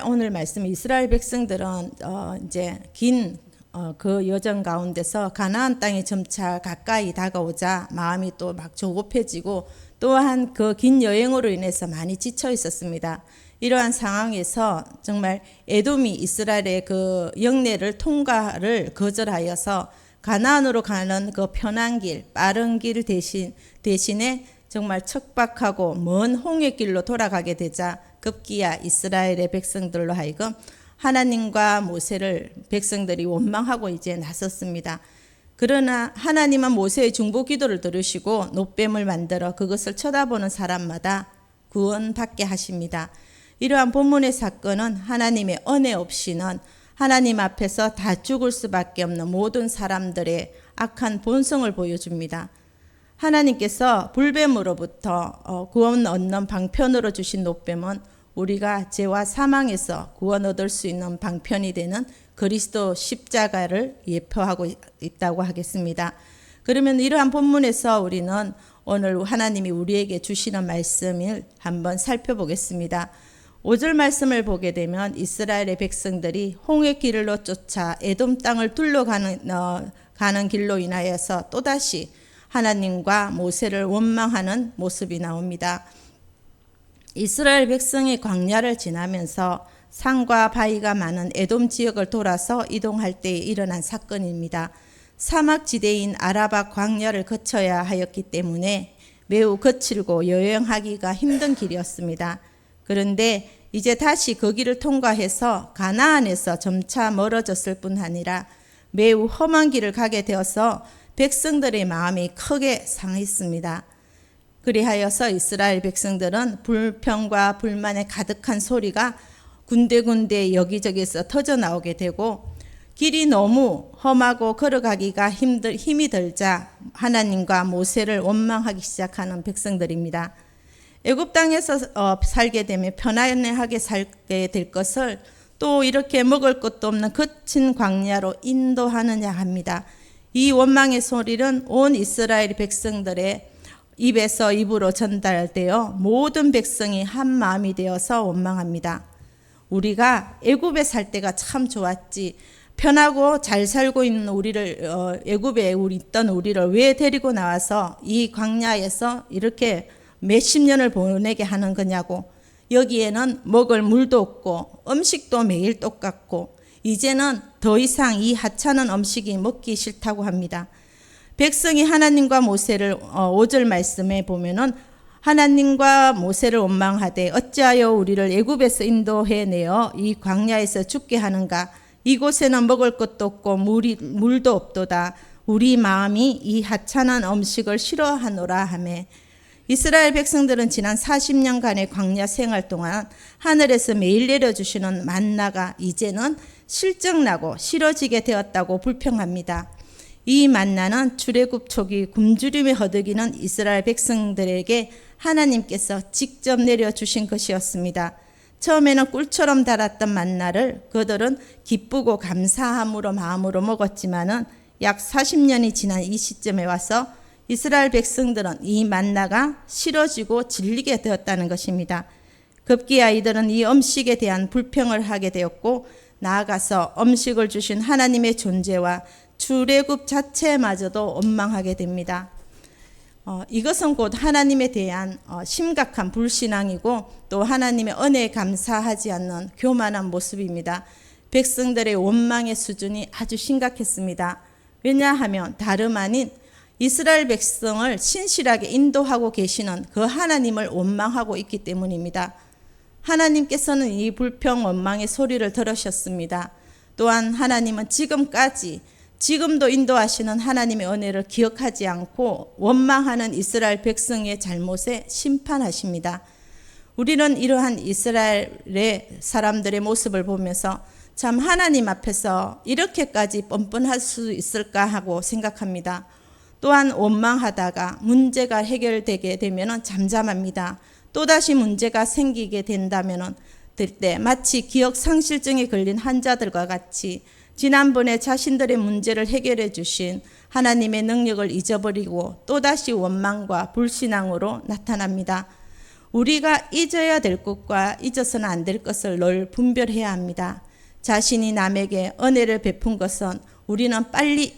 오늘 말씀 이스라엘 백성들은 이제 긴 그 여정 가운데서 가나안 땅이 점차 가까이 다가오자 마음이 또 막 조급해지고 또한 그 긴 여행으로 인해서 많이 지쳐 있었습니다. 이러한 상황에서 정말 에돔이 이스라엘의 그 영내를 통과를 거절하여서 가나안으로 가는 그 편한 길, 빠른 길 대신에 정말 척박하고 먼 홍해길로 돌아가게 되자 급기야 이스라엘의 백성들로 하여금 하나님과 모세를 백성들이 원망하고 이제 나섰습니다. 그러나 하나님은 모세의 중보 기도를 들으시고 놋뱀을 만들어 그것을 쳐다보는 사람마다 구원받게 하십니다. 이러한 본문의 사건은 하나님의 은혜 없이는 하나님 앞에서 다 죽을 수밖에 없는 모든 사람들의 악한 본성을 보여줍니다. 하나님께서 불뱀으로부터 구원 얻는 방편으로 주신 놋뱀은 우리가 죄와 사망에서 구원 얻을 수 있는 방편이 되는 그리스도 십자가를 예표하고 있다고 하겠습니다. 그러면 이러한 본문에서 우리는 오늘 하나님이 우리에게 주시는 말씀을 한번 살펴보겠습니다. 5절 말씀을 보게 되면 이스라엘의 백성들이 홍해길로 쫓아 에돔 땅을 가는 길로 인하여서 또다시 하나님과 모세를 원망하는 모습이 나옵니다. 이스라엘 백성이 광야를 지나면서 산과 바위가 많은 에돔 지역을 돌아서 이동할 때에 일어난 사건입니다. 사막지대인 아라바 광야를 거쳐야 하였기 때문에 매우 거칠고 여행하기가 힘든 길이었습니다. 그런데 이제 다시 그 길을 통과해서 가나안에서 점차 멀어졌을 뿐 아니라 매우 험한 길을 가게 되어서 백성들의 마음이 크게 상했습니다. 그리하여서 이스라엘 백성들은 불평과 불만에 가득한 소리가 군데군데 여기저기서 터져 나오게 되고 길이 너무 험하고 걸어가기가 힘이 들자 하나님과 모세를 원망하기 시작하는 백성들입니다. 애굽 땅에서 살게 되면 편안하게 살게 될 것을 또 이렇게 먹을 것도 없는 거친 광야로 인도하느냐 합니다. 이 원망의 소리는 온 이스라엘 백성들의 입에서 입으로 전달되어 모든 백성이 한 마음이 되어서 원망합니다. 우리가 애굽에 살 때가 참 좋았지. 편하고 잘 살고 있는 우리를 애굽에 있던 우리를 왜 데리고 나와서 이 광야에서 이렇게 몇십 년을 보내게 하는 거냐고. 여기에는 먹을 물도 없고 음식도 매일 똑같고 이제는 더 이상 이 하찮은 음식이 먹기 싫다고 합니다. 백성이 하나님과 모세를 5절 말씀에 보면은 하나님과 모세를 원망하되 어찌하여 우리를 애굽에서 인도해내어 이 광야에서 죽게 하는가. 이곳에는 먹을 것도 없고 물도 없도다. 우리 마음이 이 하찮은 음식을 싫어하노라 하매. 이스라엘 백성들은 지난 40년간의 광야 생활 동안 하늘에서 매일 내려주시는 만나가 이제는 실증나고 싫어지게 되었다고 불평합니다. 이 만나는 출애굽 초기 굶주림에 허덕이는 이스라엘 백성들에게 하나님께서 직접 내려주신 것이었습니다. 처음에는 꿀처럼 달았던 만나를 그들은 기쁘고 감사함으로 마음으로 먹었지만은 약 40년이 지난 이 시점에 와서 이스라엘 백성들은 이 만나가 싫어지고 질리게 되었다는 것입니다. 급기야 이들은 이 음식에 대한 불평을 하게 되었고 나아가서 음식을 주신 하나님의 존재와 출애굽 자체마저도 원망하게 됩니다. 이것은 곧 하나님에 대한 심각한 불신앙이고 또 하나님의 은혜에 감사하지 않는 교만한 모습입니다. 백성들의 원망의 수준이 아주 심각했습니다. 왜냐하면 다름 아닌 이스라엘 백성을 신실하게 인도하고 계시는 그 하나님을 원망하고 있기 때문입니다. 하나님께서는 이 불평 원망의 소리를 들으셨습니다. 또한 하나님은 지금도 인도하시는 하나님의 은혜를 기억하지 않고 원망하는 이스라엘 백성의 잘못에 심판하십니다. 우리는 이러한 이스라엘의 사람들의 모습을 보면서 참 하나님 앞에서 이렇게까지 뻔뻔할 수 있을까 하고 생각합니다. 또한 원망하다가 문제가 해결되게 되면 잠잠합니다. 또다시 문제가 생기게 된다면 때 마치 기억 상실증에 걸린 환자들과 같이 지난번에 자신들의 문제를 해결해 주신 하나님의 능력을 잊어버리고 또다시 원망과 불신앙으로 나타납니다. 우리가 잊어야 될 것과 잊어서는 안 될 것을 늘 분별해야 합니다. 자신이 남에게 은혜를 베푼 것은 우리는 빨리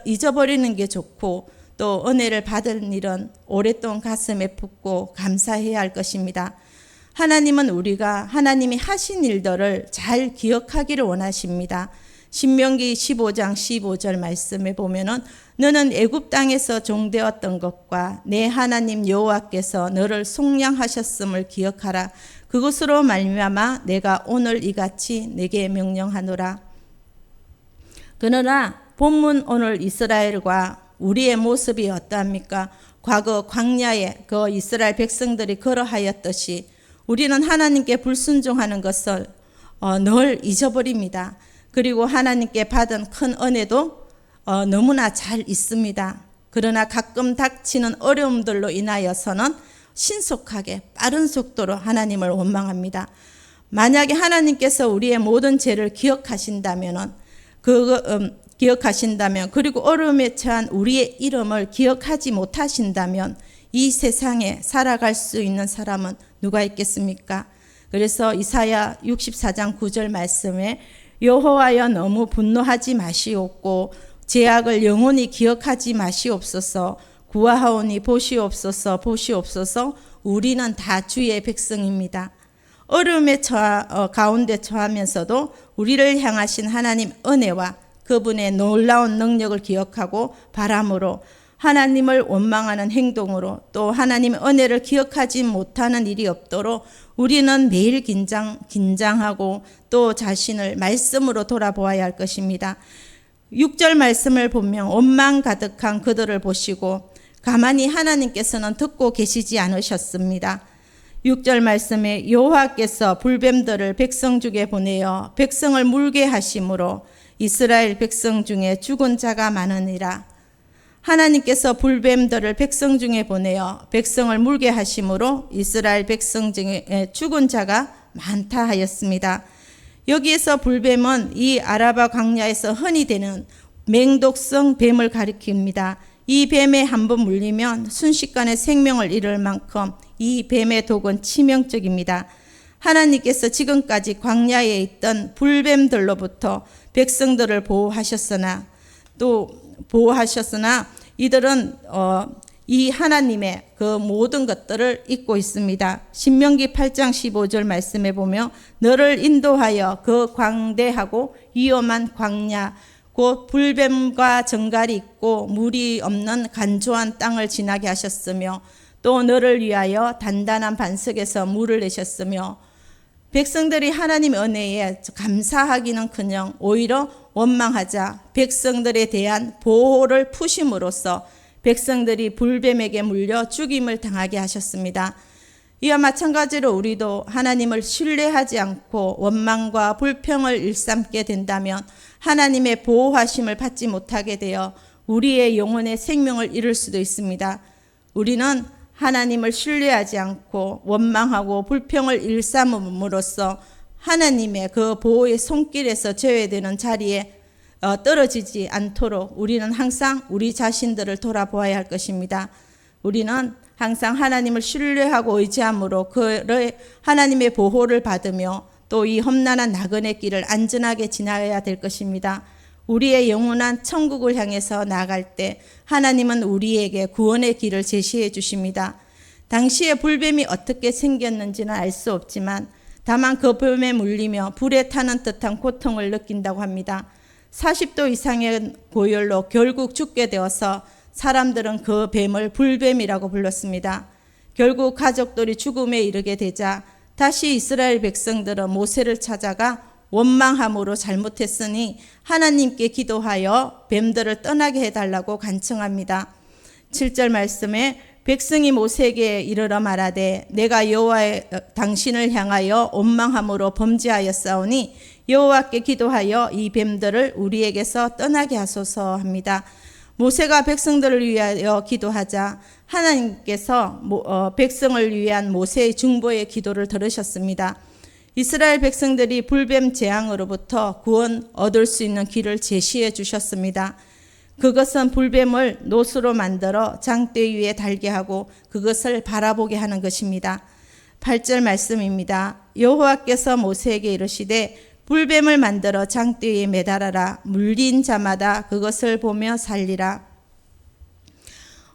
잊어버리는 게 좋고, 또 은혜를 받은 일은 오랫동안 가슴에 품고 감사해야 할 것입니다. 하나님은 우리가 하나님이 하신 일들을 잘 기억하기를 원하십니다. 신명기 15장 15절 말씀에 보면은 너는 애굽 땅에서 종되었던 것과 내 하나님 여호와께서 너를 속량하셨음을 기억하라. 그것으로 말미암아 내가 오늘 이같이 내게 명령하노라. 그러나 본문 오늘 이스라엘과 우리의 모습이 어떠합니까? 과거 광야에 그 이스라엘 백성들이 걸어하였듯이 우리는 하나님께 불순종하는 것을 늘 잊어버립니다. 그리고 하나님께 받은 큰 은혜도 너무나 잘 있습니다. 그러나 가끔 닥치는 어려움들로 인하여서는 신속하게 빠른 속도로 하나님을 원망합니다. 만약에 하나님께서 우리의 모든 죄를 기억하신다면 그리고 어려움에 처한 우리의 이름을 기억하지 못하신다면 이 세상에 살아갈 수 있는 사람은 누가 있겠습니까? 그래서 이사야 64장 9절 말씀에 여호와여 너무 분노하지 마시옵고 죄악을 영원히 기억하지 마시옵소서. 구하오니 보시옵소서 보시옵소서. 우리는 다 주의 백성입니다. 어려움의 가운데 처하면서도 우리를 향하신 하나님 은혜와 그분의 놀라운 능력을 기억하고 바람으로 하나님을 원망하는 행동으로 또 하나님의 은혜를 기억하지 못하는 일이 없도록 우리는 매일 긴장하고 또 자신을 말씀으로 돌아보아야 할 것입니다. 6절 말씀을 보면 원망 가득한 그들을 보시고 가만히 하나님께서는 듣고 계시지 않으셨습니다. 6절 말씀에 여호와께서 불뱀들을 백성 중에 보내어 백성을 물게 하심으로 이스라엘 백성 중에 죽은 자가 많으니라. 하나님께서 불뱀들을 백성 중에 보내어 백성을 물게 하심으로 이스라엘 백성 중에 죽은 자가 많다 하였습니다. 여기에서 불뱀은 이 아라바 광야에서 흔히 되는 맹독성 뱀을 가리킵니다. 이 뱀에 한번 물리면 순식간에 생명을 잃을 만큼 이 뱀의 독은 치명적입니다. 하나님께서 지금까지 광야에 있던 불뱀들로부터 백성들을 보호하셨으나 이들은 이 하나님의 그 모든 것들을 잊고 있습니다. 신명기 8장 15절 말씀에 보면 너를 인도하여 그 광대하고 위험한 광야 곧 불뱀과 정갈이 있고 물이 없는 간조한 땅을 지나게 하셨으며 또 너를 위하여 단단한 반석에서 물을 내셨으며 백성들이 하나님의 은혜에 감사하기는커녕 오히려 원망하자 백성들에 대한 보호를 푸심으로써 백성들이 불뱀에게 물려 죽임을 당하게 하셨습니다. 이와 마찬가지로 우리도 하나님을 신뢰하지 않고 원망과 불평을 일삼게 된다면 하나님의 보호하심을 받지 못하게 되어 우리의 영혼의 생명을 잃을 수도 있습니다. 우리는 하나님을 신뢰하지 않고 원망하고 불평을 일삼음으로써 하나님의 그 보호의 손길에서 제외되는 자리에 떨어지지 않도록 우리는 항상 우리 자신들을 돌아보아야 할 것입니다. 우리는 항상 하나님을 신뢰하고 의지함으로 그의 하나님의 보호를 받으며 또 이 험난한 나그네 길을 안전하게 지나야 될 것입니다. 우리의 영원한 천국을 향해서 나아갈 때 하나님은 우리에게 구원의 길을 제시해 주십니다. 당시에 불뱀이 어떻게 생겼는지는 알 수 없지만 다만 그 뱀에 물리며 불에 타는 듯한 고통을 느낀다고 합니다. 40도 이상의 고열로 결국 죽게 되어서 사람들은 그 뱀을 불뱀이라고 불렀습니다. 결국 가족들이 죽음에 이르게 되자 다시 이스라엘 백성들은 모세를 찾아가 원망함으로 잘못했으니 하나님께 기도하여 뱀들을 떠나게 해달라고 간청합니다. 7절 말씀에 백성이 모세에게 이르러 말하되 내가 여호와의 당신을 향하여 원망함으로 범죄하였사오니 여호와께 기도하여 이 뱀들을 우리에게서 떠나게 하소서 합니다. 모세가 백성들을 위하여 기도하자 하나님께서 백성을 위한 모세의 중보의 기도를 들으셨습니다. 이스라엘 백성들이 불뱀 재앙으로부터 구원 얻을 수 있는 길을 제시해 주셨습니다. 그것은 불뱀을 노수로 만들어 장대 위에 달게 하고 그것을 바라보게 하는 것입니다. 8절 말씀입니다. 여호와께서 모세에게 이르시되 불뱀을 만들어 장대에 매달아라. 물린 자마다 그것을 보며 살리라.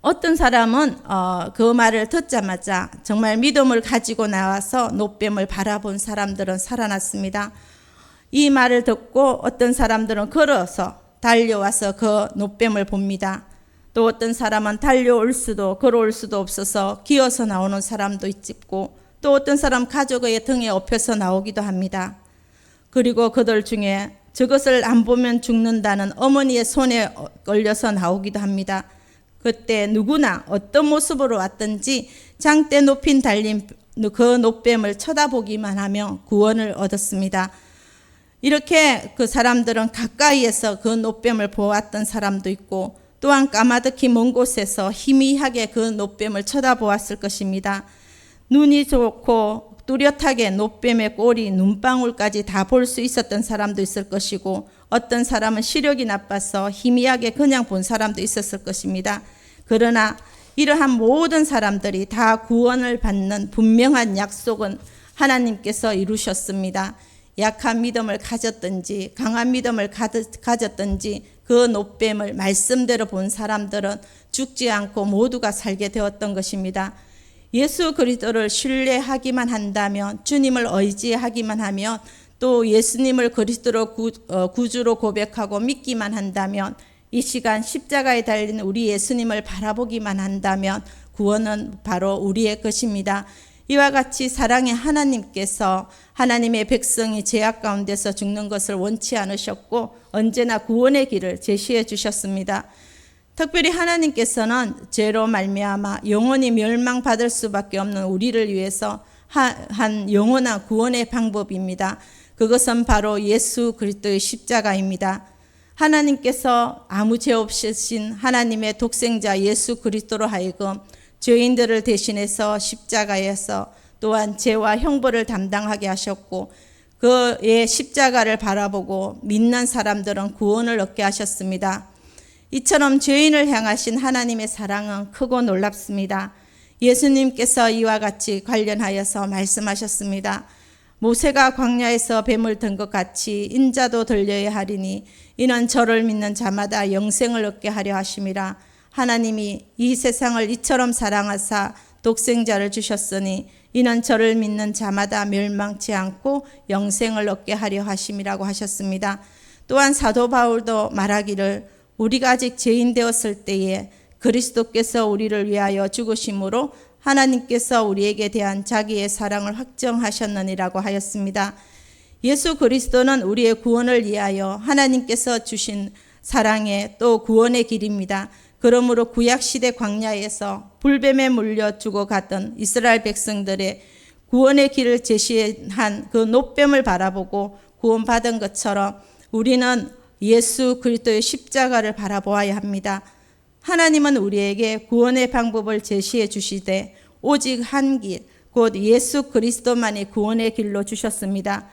어떤 사람은 그 말을 듣자마자 정말 믿음을 가지고 나와서 노뱀을 바라본 사람들은 살아났습니다. 이 말을 듣고 어떤 사람들은 걸어서 달려와서 그 노뱀을 봅니다. 또 어떤 사람은 달려올 수도 걸어올 수도 없어서 기어서 나오는 사람도 있고, 또 어떤 사람 가족의 등에 업혀서 나오기도 합니다. 그리고 그들 중에 저것을 안 보면 죽는다는 어머니의 손에 걸려서 나오기도 합니다. 그때 누구나 어떤 모습으로 왔든지 장대 높이 달린 그 노뱀을 쳐다보기만 하며 구원을 얻었습니다. 이렇게 그 사람들은 가까이에서 그 노뱀을 보았던 사람도 있고, 또한 까마득히 먼 곳에서 희미하게 그 노뱀을 쳐다보았을 것입니다. 눈이 좋고 뚜렷하게 노뱀의 꼬리, 눈방울까지 다 볼 수 있었던 사람도 있을 것이고, 어떤 사람은 시력이 나빠서 희미하게 그냥 본 사람도 있었을 것입니다. 그러나 이러한 모든 사람들이 다 구원을 받는 분명한 약속은 하나님께서 이루셨습니다. 약한 믿음을 가졌든지 강한 믿음을 가졌든지 그 노뱀을 말씀대로 본 사람들은 죽지 않고 모두가 살게 되었던 것입니다. 예수 그리스도를 신뢰하기만 한다면, 주님을 의지하기만 하면, 또 예수님을 그리스도로 구주로 고백하고 믿기만 한다면, 이 시간 십자가에 달린 우리 예수님을 바라보기만 한다면 구원은 바로 우리의 것입니다. 이와 같이 사랑의 하나님께서 하나님의 백성이 죄악 가운데서 죽는 것을 원치 않으셨고 언제나 구원의 길을 제시해 주셨습니다. 특별히 하나님께서는 죄로 말미암아 영원히 멸망받을 수밖에 없는 우리를 위해서 한 영원한 구원의 방법입니다. 그것은 바로 예수 그리스도의 십자가입니다. 하나님께서 아무 죄 없으신 하나님의 독생자 예수 그리스도로 하여금 죄인들을 대신해서 십자가에서 또한 죄와 형벌을 담당하게 하셨고, 그의 십자가를 바라보고 믿는 사람들은 구원을 얻게 하셨습니다. 이처럼 죄인을 향하신 하나님의 사랑은 크고 놀랍습니다. 예수님께서 이와 같이 관련하여서 말씀하셨습니다. 모세가 광야에서 뱀을 든 것 같이 인자도 들려야 하리니 이는 저를 믿는 자마다 영생을 얻게 하려 하심이라. 하나님이 이 세상을 이처럼 사랑하사 독생자를 주셨으니 이는 저를 믿는 자마다 멸망치 않고 영생을 얻게 하려 하심이라고 하셨습니다. 또한 사도 바울도 말하기를 우리가 아직 죄인 되었을 때에 그리스도께서 우리를 위하여 죽으심으로 하나님께서 우리에게 대한 자기의 사랑을 확정하셨느니라고 하였습니다. 예수 그리스도는 우리의 구원을 위하여 하나님께서 주신 사랑의 또 구원의 길입니다. 그러므로 구약시대 광야에서 불뱀에 물려 죽어갔던 이스라엘 백성들의 구원의 길을 제시한 그 노뱀을 바라보고 구원받은 것처럼 우리는 예수 그리스도의 십자가를 바라보아야 합니다. 하나님은 우리에게 구원의 방법을 제시해 주시되 오직 한 길, 곧 예수 그리스도만이 구원의 길로 주셨습니다.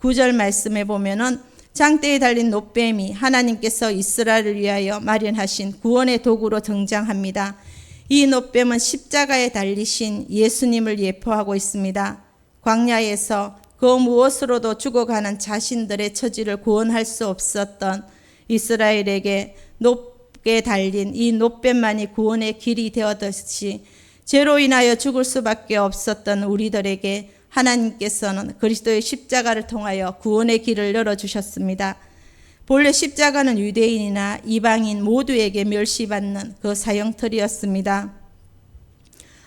9절 말씀에 보면은 장대에 달린 노뱀이 하나님께서 이스라엘을 위하여 마련하신 구원의 도구로 등장합니다. 이 노뱀은 십자가에 달리신 예수님을 예표하고 있습니다. 광야에서 그 무엇으로도 죽어가는 자신들의 처지를 구원할 수 없었던 이스라엘에게 높게 달린 이 노뱀만이 구원의 길이 되었듯이 죄로 인하여 죽을 수밖에 없었던 우리들에게 하나님께서는 그리스도의 십자가를 통하여 구원의 길을 열어주셨습니다. 본래 십자가는 유대인이나 이방인 모두에게 멸시받는 그 사형틀이었습니다.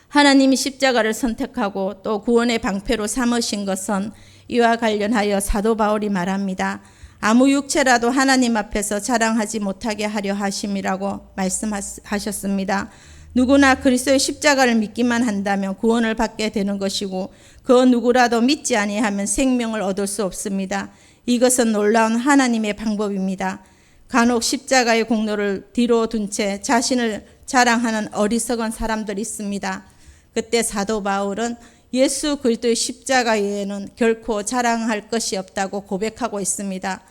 하나님이 십자가를 선택하고 또 구원의 방패로 삼으신 것은 이와 관련하여 사도 바울이 말합니다. 아무 육체라도 하나님 앞에서 자랑하지 못하게 하려 하심이라고 말씀하셨습니다. 누구나 그리스도의 십자가를 믿기만 한다면 구원을 받게 되는 것이고 그 누구라도 믿지 아니하면 생명을 얻을 수 없습니다. 이것은 놀라운 하나님의 방법입니다. 간혹 십자가의 공로를 뒤로 둔 채 자신을 자랑하는 어리석은 사람들이 있습니다. 그때 사도 바울은 예수 그리스도의 십자가 외에는 결코 자랑할 것이 없다고 고백하고 있습니다.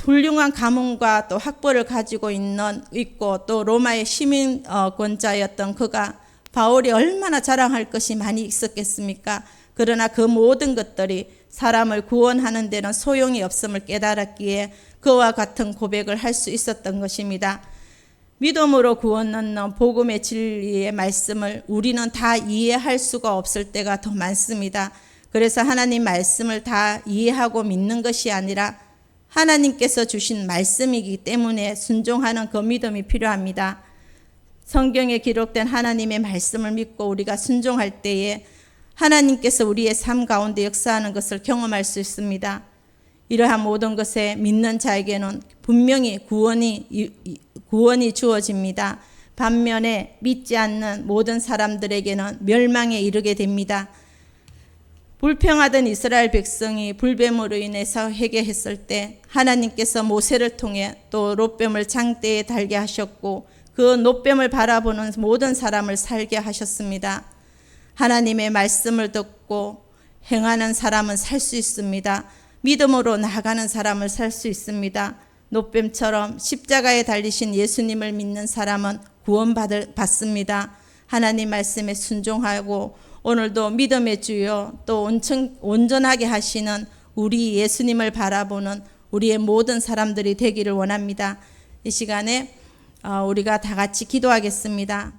훌륭한 가문과 또 학벌을 가지고 있고 또 로마의 시민권자였던 그가 바울이 얼마나 자랑할 것이 많이 있었겠습니까? 그러나 그 모든 것들이 사람을 구원하는 데는 소용이 없음을 깨달았기에 그와 같은 고백을 할 수 있었던 것입니다. 믿음으로 구원 얻는 복음의 진리의 말씀을 우리는 다 이해할 수가 없을 때가 더 많습니다. 그래서 하나님 말씀을 다 이해하고 믿는 것이 아니라 하나님께서 주신 말씀이기 때문에 순종하는 그 믿음이 필요합니다. 성경에 기록된 하나님의 말씀을 믿고 우리가 순종할 때에 하나님께서 우리의 삶 가운데 역사하는 것을 경험할 수 있습니다. 이러한 모든 것에 믿는 자에게는 분명히 구원이 주어집니다. 반면에 믿지 않는 모든 사람들에게는 멸망에 이르게 됩니다. 불평하던 이스라엘 백성이 불뱀으로 인해서 회개했을 때 하나님께서 모세를 통해 또 롯뱀을 장대에 달게 하셨고 그 롯뱀을 바라보는 모든 사람을 살게 하셨습니다. 하나님의 말씀을 듣고 행하는 사람은 살 수 있습니다. 믿음으로 나아가는 사람을 살 수 있습니다. 롯뱀처럼 십자가에 달리신 예수님을 믿는 사람은 구원받습니다. 하나님 말씀에 순종하고 오늘도 믿음의 주여 또 온전하게 하시는 우리 예수님을 바라보는 우리의 모든 사람들이 되기를 원합니다. 이 시간에 우리가 다 같이 기도하겠습니다.